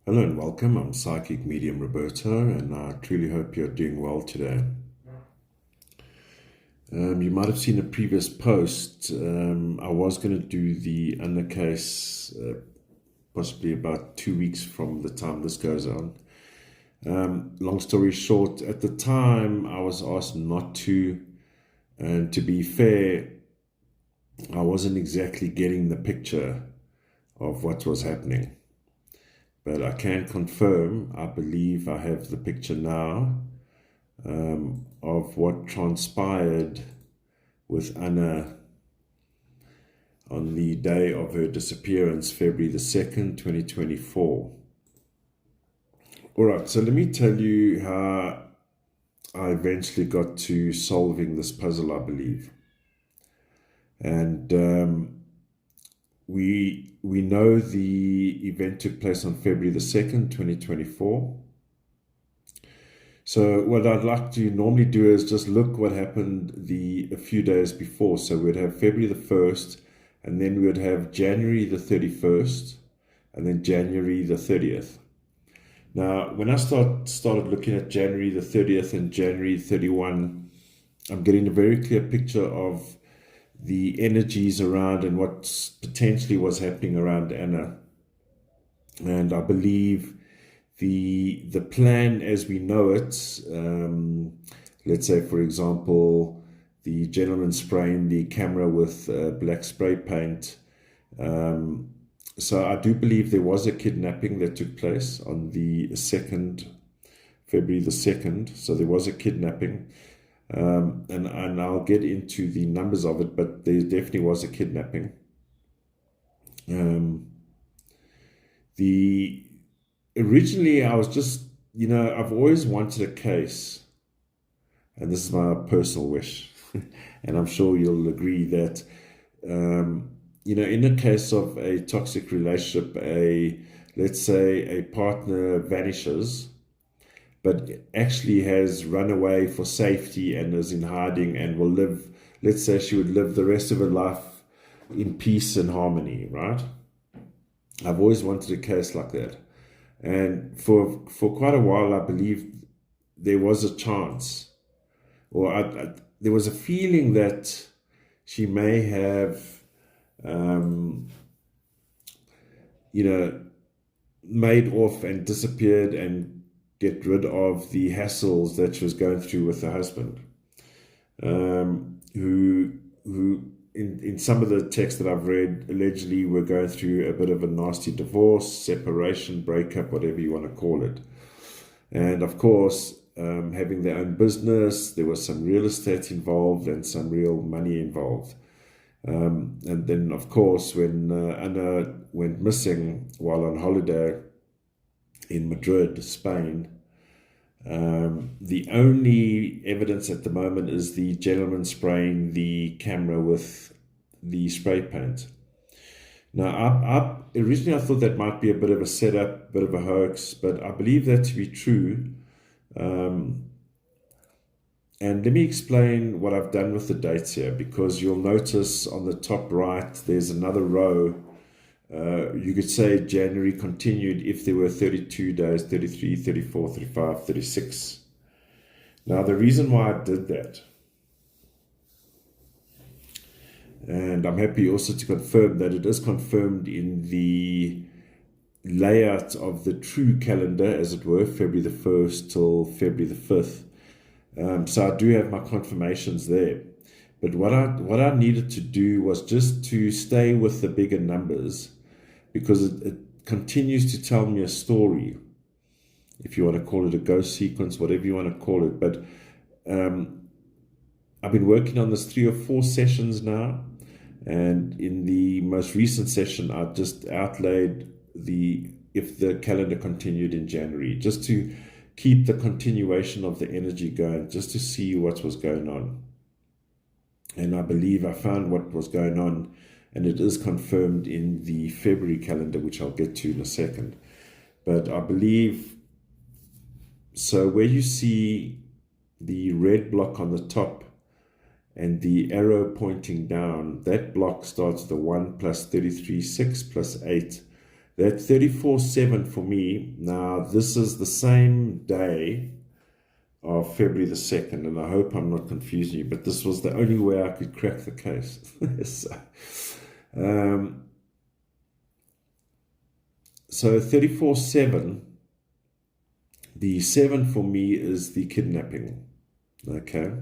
Hello and welcome. I'm Psychic Medium Roberto, and I truly hope you're doing well today. You might have seen a previous post. I was going to do the under case possibly about 2 weeks from the time this goes on. Long story short, at the time I was asked not to, and to be fair, I wasn't exactly getting the picture of what was happening. But I can confirm, I believe I have the picture now of what transpired with Anna on the day of her disappearance, February the 2nd, 2024. All right, so let me tell you how I eventually got to solving this puzzle, I believe. And we know the event took place on February the 2nd, 2024. So what I'd like to normally do is just look what happened a few days before. So we'd have February the 1st, and then we would have January the 31st, and then January the 30th. Now, when I started looking at January the 30th and January 31, I'm getting a very clear picture of the energies around and what potentially was happening around Anna. And I believe the plan as we know it, let's say, for example, the gentleman spraying the camera with black spray paint. So I do believe there was a kidnapping that took place on the 2nd, February the 2nd. So there was a kidnapping. And I'll get into the numbers of it, but there definitely was a kidnapping. Originally I was just, I've always wanted a case, and this is my personal wish, and I'm sure you'll agree that, in the case of a toxic relationship, let's say a partner vanishes, but actually has run away for safety and is in hiding and will live, let's say she would live the rest of her life in peace and harmony, right? I've always wanted a case like that. And for quite a while, I believe there was a chance, or there was a feeling that she may have, made off and disappeared and get rid of the hassles that she was going through with her husband, who in some of the texts that I've read, allegedly were going through a bit of a nasty divorce, separation, breakup, whatever you want to call it. And of course, having their own business, there was some real estate involved and some real money involved. And then, of course, when Anna went missing while on holiday in Madrid, Spain, the only evidence at the moment is the gentleman spraying the camera with the spray paint. Now, originally I thought that might be a bit of a setup, a bit of a hoax, but I believe that to be true. And let me explain what I've done with the dates here, because you'll notice on the top right, there's another row. You could say January continued if there were 32 days, 33, 34, 35, 36. Now, the reason why I did that, and I'm happy also to confirm that it is confirmed in the layout of the true calendar, as it were, February the 1st till February the 5th. So I do have my confirmations there. But what I needed to do was just to stay with the bigger numbers, because it continues to tell me a story, if you want to call it a ghost sequence, whatever you want to call it. But I've been working on this 3 or 4 sessions now, and in the most recent session, I just outlaid if the calendar continued in January, just to keep the continuation of the energy going, just to see what was going on. And I believe I found what was going on, and it is confirmed in the February calendar, which I'll get to in a second. But I believe, so where you see the red block on the top and the arrow pointing down, that block starts with the 1 plus 33, 6 plus 8. That 34-7 for me, now this is the same day of February the 2nd, and I hope I'm not confusing you, but this was the only way I could crack the case. So 34-7, the 7 for me is the kidnapping, okay?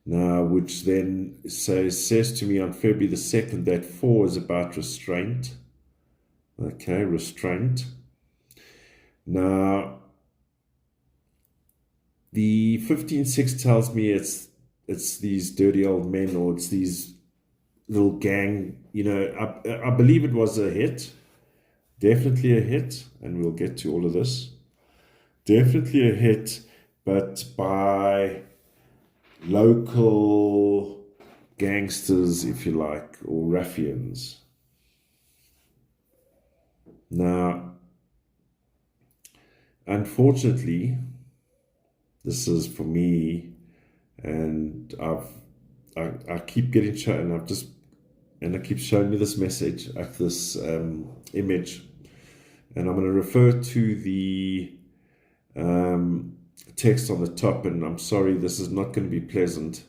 Now, which then says to me on February the 2nd that 4 is about restraint, okay, restraint. Now, the 15-6 tells me it's these dirty old men, or it's these little gang, you know. I believe it was a hit, definitely a hit, and we'll get to all of this. Definitely a hit, but by local gangsters, if you like, or ruffians. Now, unfortunately, this is for me, and I keep getting shown, and I keep showing me this message, like this image, and I'm going to refer to the text on the top, and I'm sorry, this is not going to be pleasant.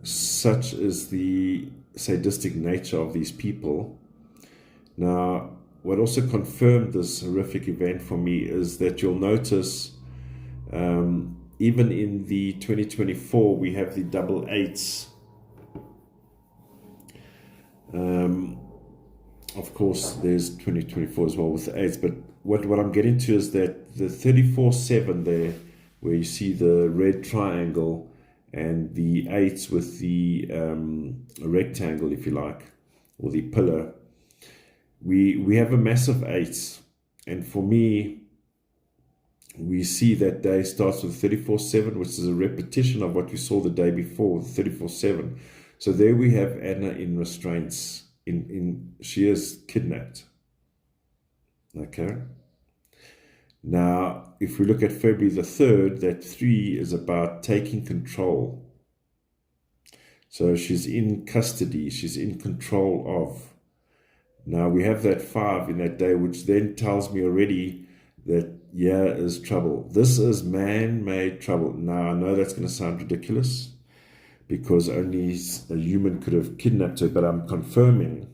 Such is the sadistic nature of these people. Now, what also confirmed this horrific event for me is that you'll notice, even in the 2024, we have the double eights. Of course, there's 2024 as well with the eights, but what I'm getting to is that the 34-7 there, where you see the red triangle and the eights with the rectangle, if you like, or the pillar, we have a massive 8, and for me, we see that day starts with 34-7, which is a repetition of what we saw the day before, 34-7. So there we have Anna in restraints. She is kidnapped. Okay. Now, if we look at February the 3rd, that 3 is about taking control. So she's in custody. She's in control of. Now, we have that 5 in that day, which then tells me already that here is trouble. This is man-made trouble. Now, I know that's going to sound ridiculous, because only a human could have kidnapped her, but I'm confirming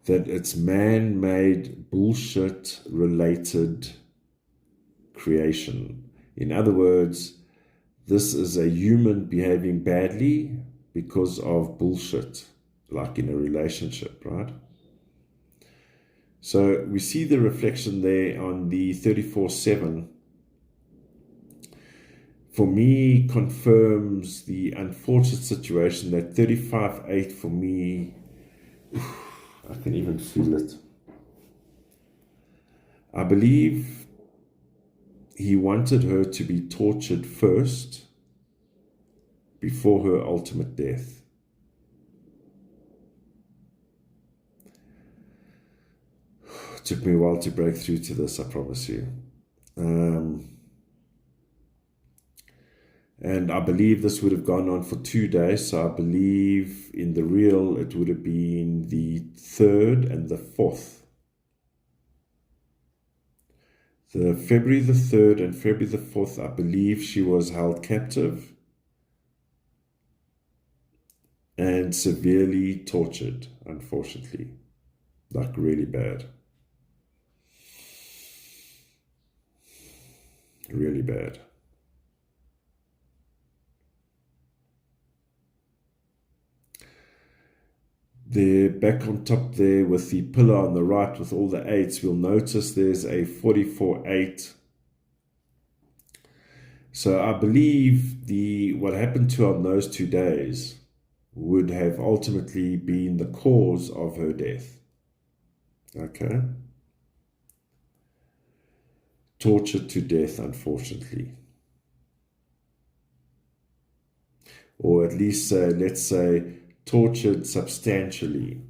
that it's man-made, bullshit-related creation. In other words, this is a human behaving badly because of bullshit, like in a relationship, right? So we see the reflection there on the 34-7. For me, confirms the unfortunate situation that 35-8 for me, I can even feel it. I believe he wanted her to be tortured first before her ultimate death. It took me a while to break through to this, I promise you. And I believe this would have gone on for 2 days. So I believe in the real, it would have been the 3rd and the 4th. The February the 3rd and February the 4th, I believe she was held captive and severely tortured, unfortunately. Like really bad. Really bad. There, back on top there with the pillar on the right with all the 8s, we'll notice there's a 44-8. So I believe what happened to her on those 2 days would have ultimately been the cause of her death. Okay? Tortured to death, unfortunately. Or at least, let's say, tortured substantially,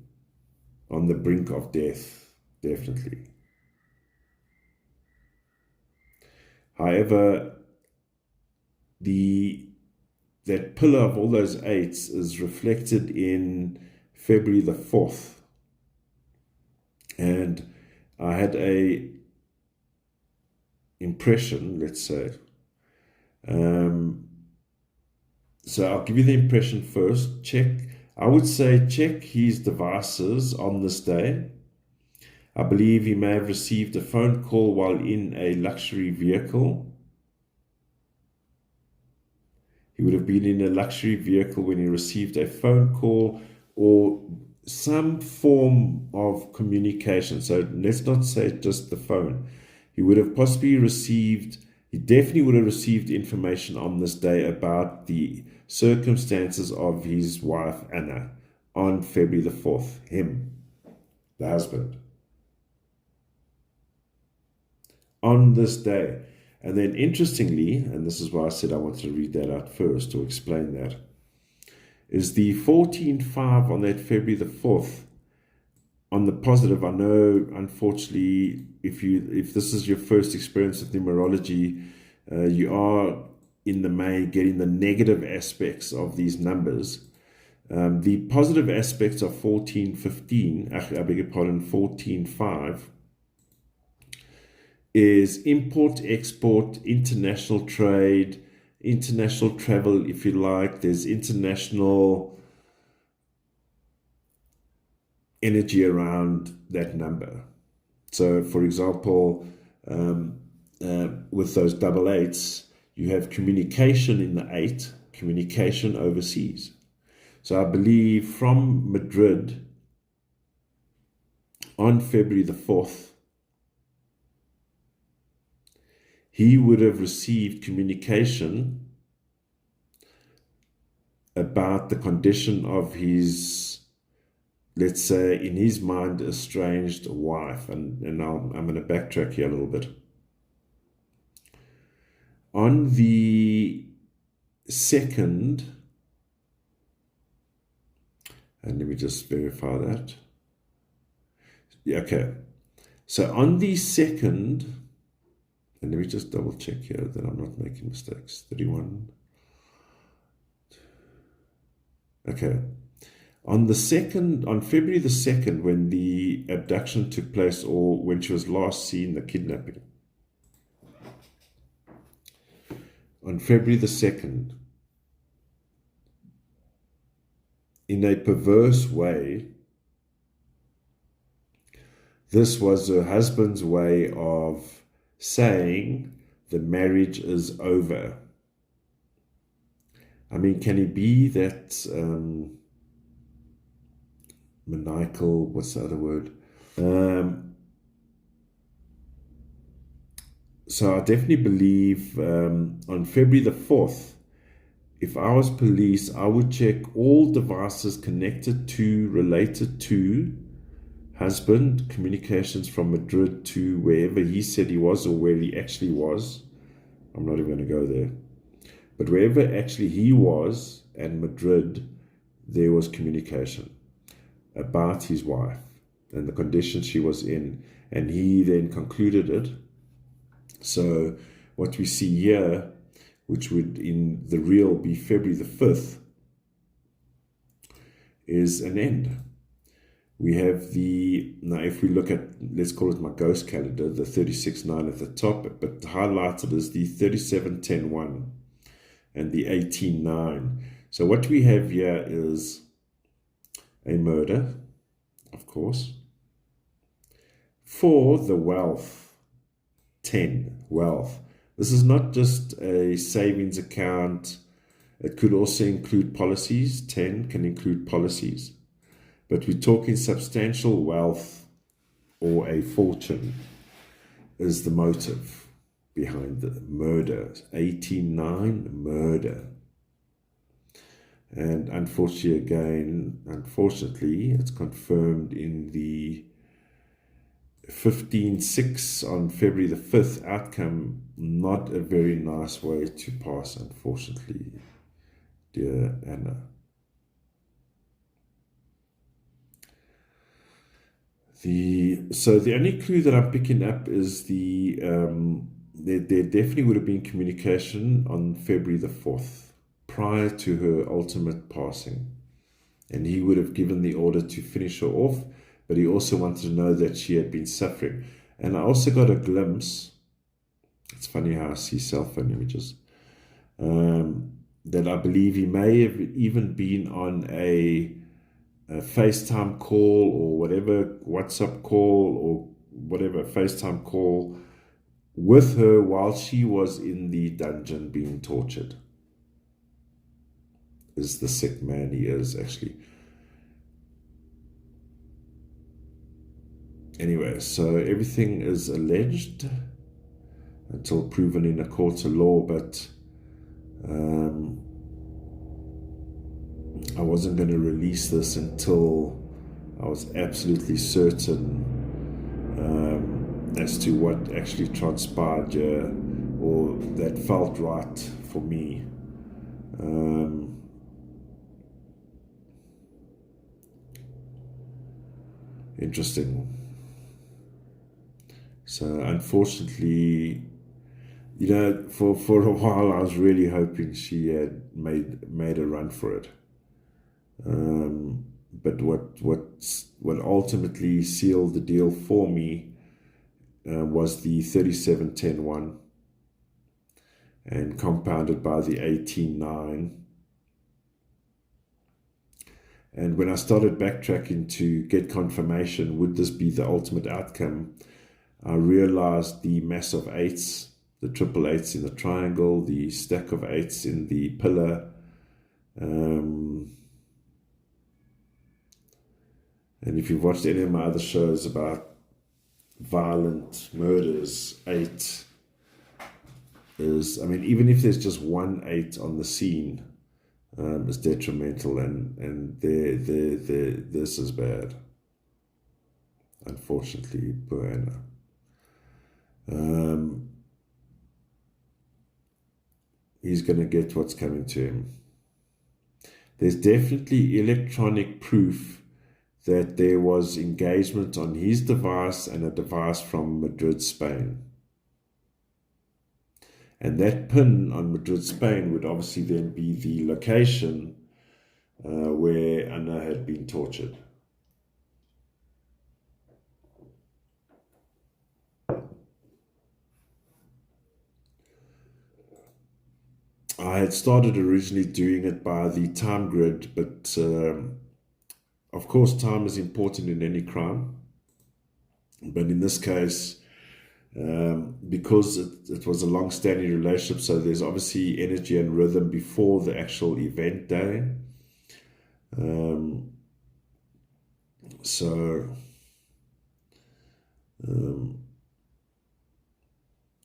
on the brink of death, definitely. However, that pillar of all those 8s is reflected in February the 4th. And I had a impression, let's say. So I'll give you the impression first. I would say check his devices on this day. I believe he may have received a phone call while in a luxury vehicle. He would have been in a luxury vehicle when he received a phone call or some form of communication. So let's not say just the phone. He would have possibly received, he definitely would have received information on this day about the circumstances of his wife, Anna, on February the 4th. Him, the husband. On this day. And then interestingly, and this is why I said I wanted to read that out first to explain that, is the 14.5 on that February the 4th. On the positive, I know, unfortunately, if this is your first experience with numerology, you are in the main getting the negative aspects of these numbers. The positive aspects of 14.15, I beg your pardon, 14.5, is import, export, international trade, international travel, if you like. There's international energy around that number. So, for example, with those double eights, you have communication in the 8, communication overseas. So I believe from Madrid on February the 4th, he would have received communication about the condition of his, let's say, in his mind, estranged wife. And I'm going to backtrack here a little bit. On the 2nd, and let me just verify that. Yeah, okay. So on the 2nd, and let me just double check here that I'm not making mistakes. 31. Okay. On the 2nd, on February the 2nd, when the abduction took place, or when she was last seen, the kidnapping. On February the 2nd, in a perverse way, this was her husband's way of saying the marriage is over. I mean, can he be that maniacal? What's the other word? So I definitely believe on February the 4th, if I was police, I would check all devices connected to, related to husband, communications from Madrid to wherever he said he was or where he actually was. I'm not even going to go there. But wherever actually he was and Madrid, there was communication about his wife and the condition she was in. And he then concluded it. So what we see here, which would in the real be February the 5th, is an end. We have now if we look at, let's call it my ghost calendar, the 36.9 at the top, but highlighted is the 37.10.1 and the 18.9. So what we have here is a murder, of course. 4, the wealth. 10, wealth. This is not just a savings account. It could also include policies. 10 can include policies. But we're talking substantial wealth or a fortune is the motive behind the murder. 18.9, murder. And unfortunately, it's confirmed in the 15.6 on February the 5th outcome. Not a very nice way to pass, unfortunately, dear Anna. So the only clue that I'm picking up is there definitely would have been communication on February the 4th prior to her ultimate passing. and he would have given the order to finish her off, but he also wanted to know that she had been suffering. And I also got a glimpse, it's funny how I see cell phone images, that I believe he may have even been on a FaceTime call or whatever, WhatsApp call or whatever, FaceTime call with her while she was in the dungeon being tortured. Is the sick man he is, actually. Anyway, so everything is alleged until proven in a court of law, but I wasn't going to release this until I was absolutely certain as to what actually transpired here, or that felt right for me. Interesting. So unfortunately, for a while I was really hoping she had made a run for it. But what ultimately sealed the deal for me was the 37-10-1, and compounded by the 18-9. And when I started backtracking to get confirmation, would this be the ultimate outcome, I realized the mass of eights, the triple eights in the triangle, the stack of eights in the pillar, and if you've watched any of my other shows about violent murders, 8 is, I mean, even if there's just 1 8 on the scene, is detrimental, and this is bad. Unfortunately, poor Anna. He's going to get what's coming to him. There's definitely electronic proof that there was engagement on his device and a device from Madrid, Spain. And that pin on Madrid, Spain would obviously then be the location where Anna had been tortured. I had started originally doing it by the time grid, but of course time is important in any crime. But in this case, because it was a long-standing relationship, so there's obviously energy and rhythm before the actual event day.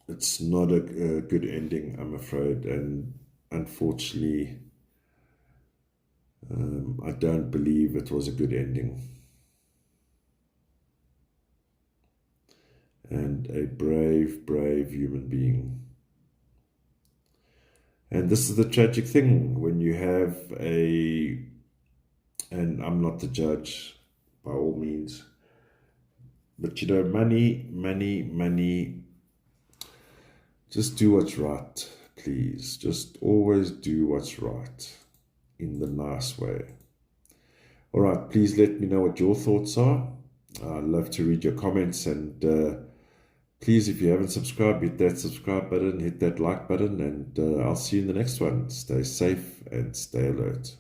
It's not a good ending, I'm afraid, and unfortunately, I don't believe it was a good ending. And a brave, brave human being. And this is the tragic thing when you have and I'm not the judge by all means, but money, just do what's right, please. Just always do what's right in the nice way. All right, please let me know what your thoughts are. I'd love to read your comments, and please, if you haven't subscribed, hit that subscribe button, hit that like button, and I'll see you in the next one. Stay safe and stay alert.